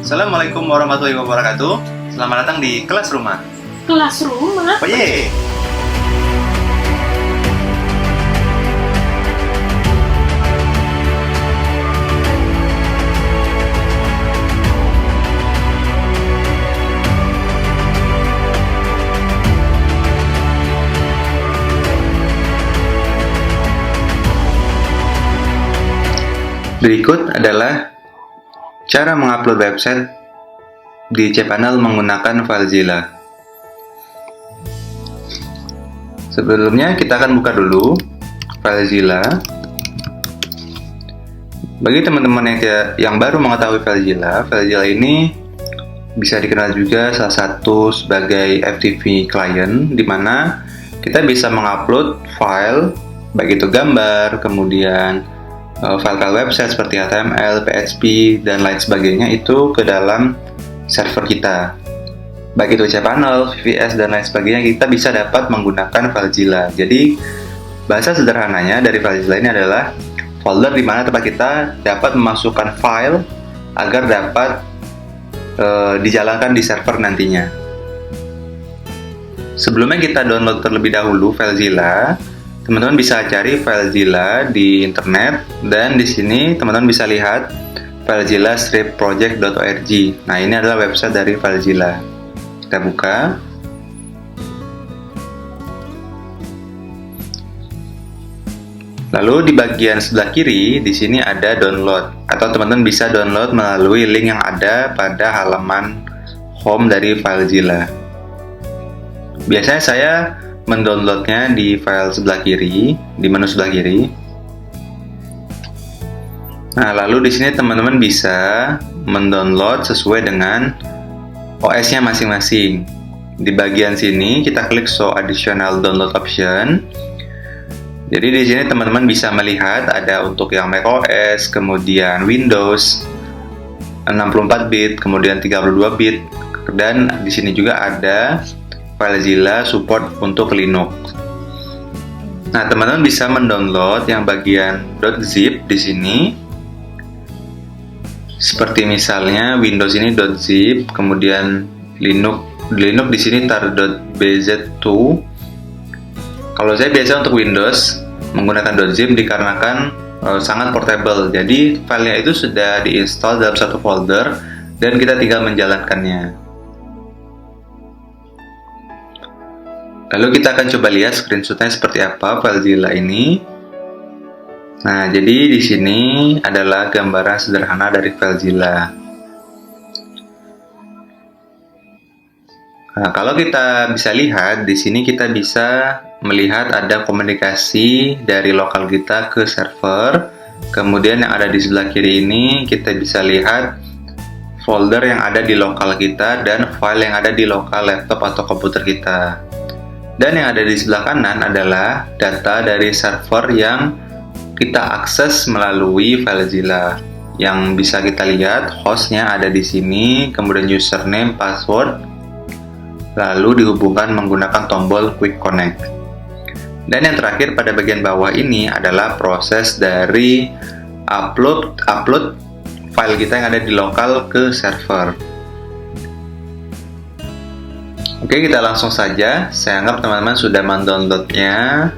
Assalamualaikum warahmatullahi wabarakatuh. Selamat datang di kelas rumah. Kelas rumah? Oh ye. Berikut adalah cara mengupload website di cPanel menggunakan FileZilla. Sebelumnya kita akan buka dulu FileZilla. Bagi teman-teman yang baru mengetahui FileZilla, FileZilla ini bisa dikenal juga salah satu sebagai FTP client, di mana kita bisa mengupload file, baik itu gambar, kemudian file-file website seperti HTML, PHP, dan lain sebagainya itu ke dalam server kita. Baik itu cPanel, VVS, dan lain sebagainya, kita bisa dapat menggunakan FileZilla. Jadi, bahasa sederhananya dari FileZilla ini adalah folder di mana tempat kita dapat memasukkan file agar dapat dijalankan di server nantinya. Sebelumnya kita download terlebih dahulu FileZilla. Teman-teman bisa cari FileZilla di internet, dan di sini teman-teman bisa lihat filezilla-project.org. Nah, ini adalah website dari FileZilla. Kita buka. Lalu di bagian sebelah kiri di sini ada download, atau teman-teman bisa download melalui link yang ada pada halaman home dari FileZilla. Biasanya saya mendownloadnya di file sebelah kiri, di menu sebelah kiri. Nah, lalu di sini teman-teman bisa mendownload sesuai dengan OS-nya masing-masing. Di bagian sini kita klik show additional download option. Jadi di sini teman-teman bisa melihat ada untuk yang macOS, kemudian Windows 64 bit, kemudian 32 bit, dan di sini juga ada FileZilla support untuk Linux. Nah, teman-teman bisa mendownload yang bagian .zip di sini. Seperti misalnya Windows ini .zip, kemudian Linux di sini tar.bz2. Kalau saya biasa untuk Windows menggunakan .zip dikarenakan sangat portable. Jadi filenya itu sudah diinstal dalam satu folder dan kita tinggal menjalankannya. Lalu kita akan coba lihat screenshotnya seperti apa FileZilla ini. Nah, jadi di sini adalah gambaran sederhana dari FileZilla. Nah, kalau kita bisa lihat di sini kita bisa melihat ada komunikasi dari lokal kita ke server. Kemudian yang ada di sebelah kiri ini kita bisa lihat folder yang ada di lokal kita dan file yang ada di lokal laptop atau komputer kita. Dan yang ada di sebelah kanan adalah data dari server yang kita akses melalui FileZilla. Yang bisa kita lihat hostnya ada di sini, kemudian username, password, lalu dihubungkan menggunakan tombol Quick Connect. Dan yang terakhir pada bagian bawah ini adalah proses dari upload file kita yang ada di lokal ke server. Oke, kita langsung saja. Saya anggap teman-teman sudah mendownloadnya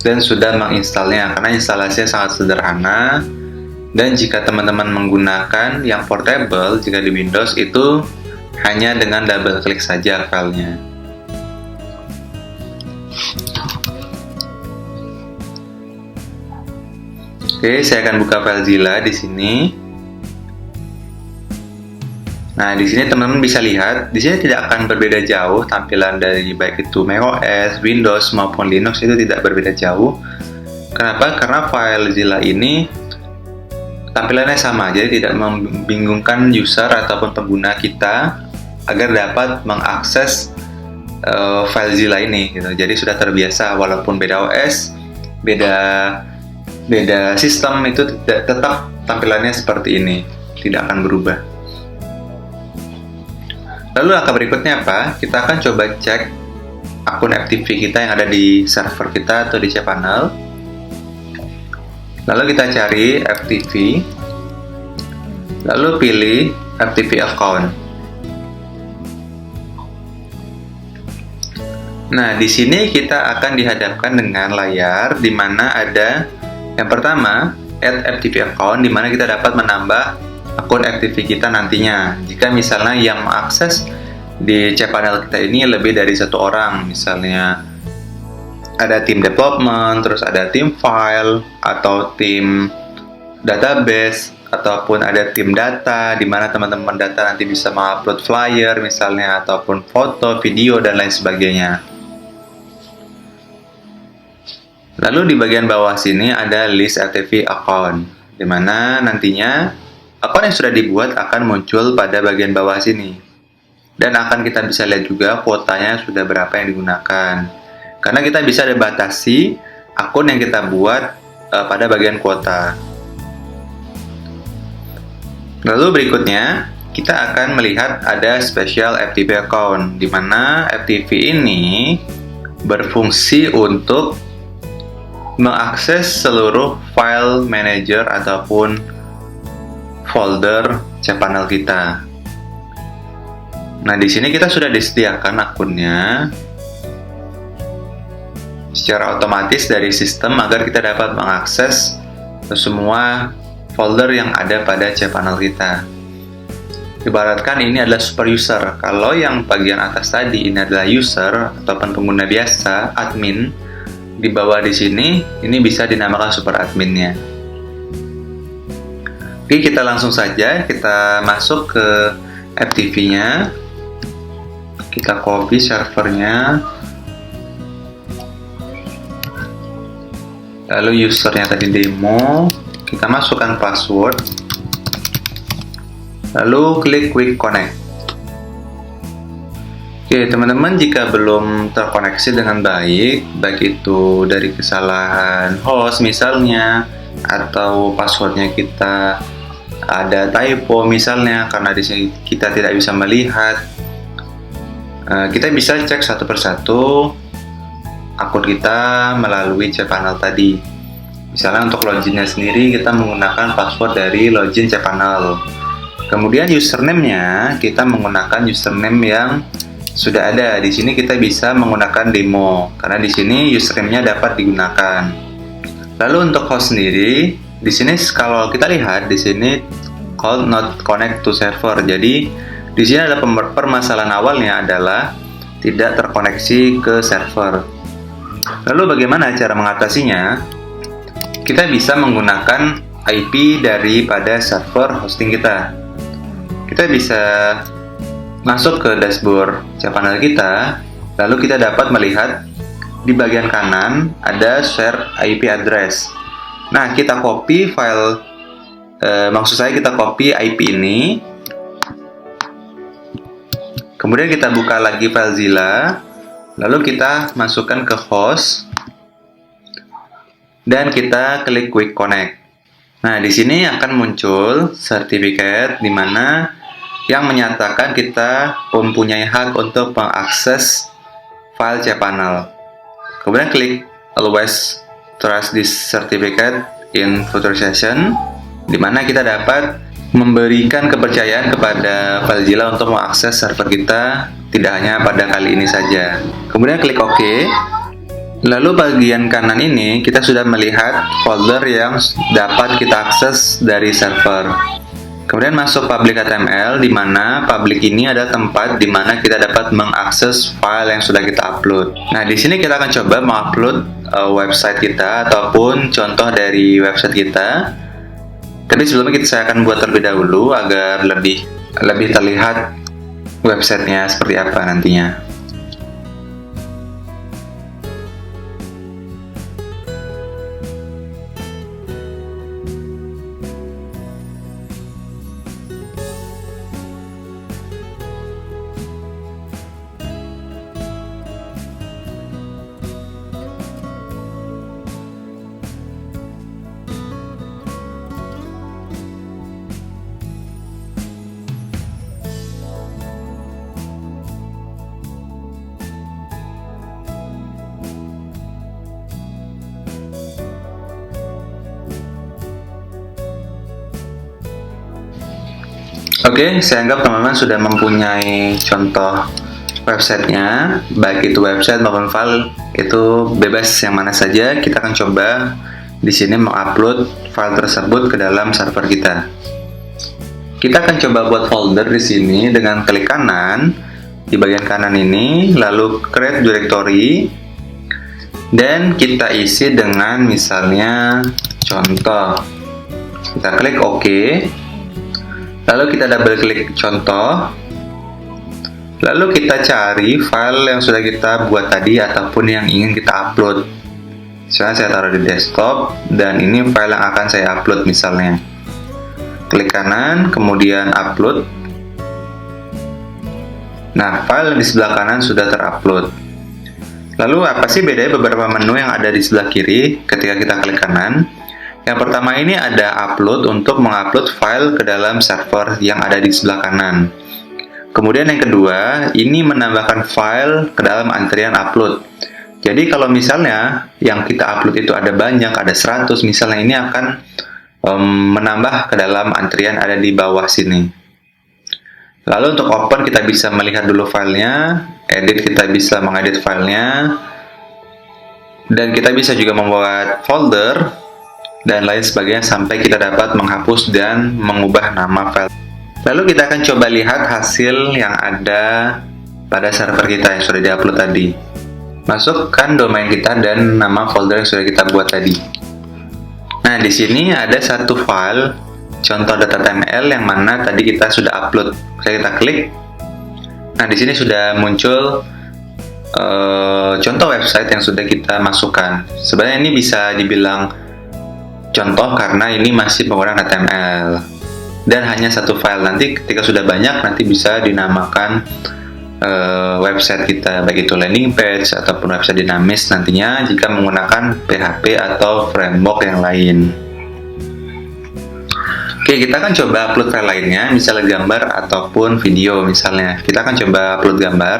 dan sudah menginstalnya, karena instalasinya sangat sederhana. Dan jika teman-teman menggunakan yang portable, jika di Windows itu hanya dengan double klik saja filenya. Oke, saya akan buka FileZilla di sini. Nah, di sini teman-teman bisa lihat, di sini tidak akan berbeda jauh tampilan dari baik itu macOS, Windows maupun Linux, itu tidak berbeda jauh. Kenapa? Karena FileZilla ini tampilannya sama, jadi tidak membingungkan user ataupun pengguna kita agar dapat mengakses FileZilla ini. Gitu. Jadi sudah terbiasa, walaupun beda OS, beda sistem, itu tetap tampilannya seperti ini, tidak akan berubah. Lalu langkah berikutnya apa? Kita akan coba cek akun FTP kita yang ada di server kita atau di cPanel. Lalu kita cari FTP. Lalu pilih FTP account. Nah, di sini kita akan dihadapkan dengan layar di mana ada yang pertama, add FTP account, di mana kita dapat menambah akun FTP kita nantinya. Jika misalnya yang mengakses di cPanel kita ini lebih dari satu orang, misalnya ada tim development, terus ada tim file, atau tim database, ataupun ada tim data, di mana teman-teman data nanti bisa mengupload flyer misalnya, ataupun foto, video, dan lain sebagainya. Lalu di bagian bawah sini ada list FTP account, di mana nantinya akun yang sudah dibuat akan muncul pada bagian bawah sini. Dan akan kita bisa lihat juga kuotanya sudah berapa yang digunakan. Karena kita bisa dibatasi akun yang kita buat pada bagian kuota. Lalu berikutnya, kita akan melihat ada special FTP account, di mana FTP ini berfungsi untuk mengakses seluruh file manager ataupun folder cPanel kita. Nah, di sini kita sudah disediakan akunnya secara otomatis dari sistem agar kita dapat mengakses semua folder yang ada pada cPanel kita. Ibaratkan ini adalah super user. Kalau yang bagian atas tadi ini adalah user ataupun pengguna biasa, admin, di bawah di sini ini bisa dinamakan super adminnya. Oke, kita langsung saja kita masuk ke FTP-nya. Kita copy servernya. Lalu usernya tadi demo, kita masukkan password. Lalu klik quick connect. Oke, teman-teman, jika belum terkoneksi dengan baik itu dari kesalahan host misalnya, atau passwordnya kita ada typo misalnya, karena di sini kita tidak bisa melihat, kita bisa cek satu persatu akun kita melalui cPanel tadi. Misalnya untuk loginnya sendiri kita menggunakan password dari login cPanel. Kemudian username-nya kita menggunakan username yang sudah ada. Di sini kita bisa menggunakan demo karena di sini username-nya dapat digunakan. Lalu untuk host sendiri, di sini kalau kita lihat di sini call not connect to server. Jadi di sini ada permasalahan awalnya adalah tidak terkoneksi ke server. Lalu bagaimana cara mengatasinya? Kita bisa menggunakan IP daripada server hosting kita. Kita bisa masuk ke dashboard cPanel kita, lalu kita dapat melihat di bagian kanan ada share IP address. Nah, kita copy file, maksud saya kita copy IP ini, kemudian kita buka lagi FileZilla, lalu kita masukkan ke host, dan kita klik quick connect. Nah, di sini akan muncul sertifikat di mana yang menyatakan kita mempunyai hak untuk mengakses file cPanel. Kemudian klik Always Trust this certificate in future session, di mana kita dapat memberikan kepercayaan kepada FileZilla untuk mengakses server kita tidak hanya pada kali ini saja. Kemudian klik OK. Lalu bagian kanan ini kita sudah melihat folder yang dapat kita akses dari server. Kemudian masuk public HTML, di mana public ini ada tempat di mana kita dapat mengakses file yang sudah kita upload. Nah, di sini kita akan coba mengupload website kita ataupun contoh dari website kita. Tapi sebelumnya saya akan buat terlebih dahulu agar lebih terlihat websitenya seperti apa nantinya. Oke, saya anggap teman-teman sudah mempunyai contoh websitenya, baik itu website maupun file, itu bebas yang mana saja. Kita akan coba di sini mengupload file tersebut ke dalam server kita. Kita akan coba buat folder di sini dengan klik kanan di bagian kanan ini, lalu create directory, dan kita isi dengan misalnya contoh. Kita klik OK, lalu kita double klik contoh. Lalu kita cari file yang sudah kita buat tadi ataupun yang ingin kita upload. Misalnya saya taruh di desktop dan ini file yang akan saya upload misalnya. Klik kanan, kemudian upload. Nah, file di sebelah kanan sudah terupload. Lalu apa sih bedanya beberapa menu yang ada di sebelah kiri ketika kita klik kanan? Yang pertama ini ada upload untuk mengupload file ke dalam server yang ada di sebelah kanan. Kemudian yang kedua, ini menambahkan file ke dalam antrian upload. Jadi kalau misalnya yang kita upload itu ada banyak, ada 100 misalnya, ini akan menambah ke dalam antrian ada di bawah sini. Lalu untuk open kita bisa melihat dulu filenya, edit kita bisa mengedit filenya, dan kita bisa juga membuat folder dan lain sebagainya sampai kita dapat menghapus dan mengubah nama file. Lalu kita akan coba lihat hasil yang ada pada server kita yang sudah diupload tadi. Masukkan domain kita dan nama folder yang sudah kita buat tadi. Nah, di sini ada satu file contoh .html yang mana tadi kita sudah upload. Kita klik. Nah, di sini sudah muncul contoh website yang sudah kita masukkan. Sebenarnya ini bisa dibilang contoh karena ini masih menggunakan HTML. Dan hanya satu file. Nanti ketika sudah banyak nanti bisa dinamakan website kita, baik itu landing page ataupun website dinamis nantinya jika menggunakan PHP atau framework yang lain. Oke, kita akan coba upload file lainnya, misalnya gambar ataupun video misalnya. Kita akan coba upload gambar.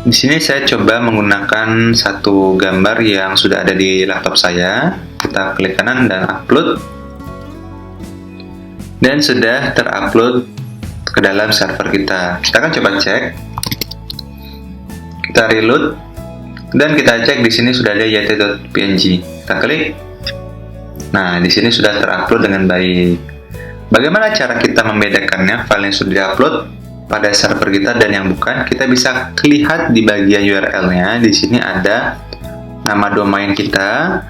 Di sini saya coba menggunakan satu gambar yang sudah ada di laptop saya. Kita klik kanan dan upload. Dan sudah terupload ke dalam server kita. Kita akan coba cek. Kita reload dan kita cek di sini sudah ada yt.png. Kita klik. Nah, di sini sudah terupload dengan baik. Bagaimana cara kita membedakannya file yang sudah diupload pada server kita dan yang bukan? Kita bisa lihat di bagian URL-nya. Di sini ada nama domain kita,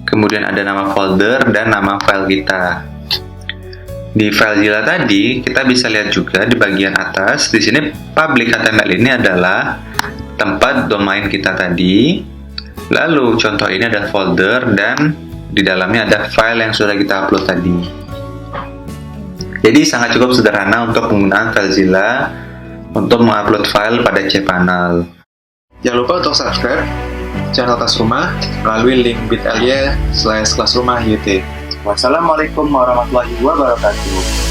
kemudian ada nama folder dan nama file kita. Di FileZilla tadi, kita bisa lihat juga di bagian atas, di sini public HTML ini adalah tempat domain kita tadi. Lalu contoh ini adalah folder dan di dalamnya ada file yang sudah kita upload tadi. Jadi sangat cukup sederhana untuk penggunaan FileZilla untuk mengupload file pada cPanel. Jangan lupa untuk subscribe channel Kelasrumah melalui link bit.ly/kelasrumah YT. Wassalamualaikum warahmatullahi wabarakatuh.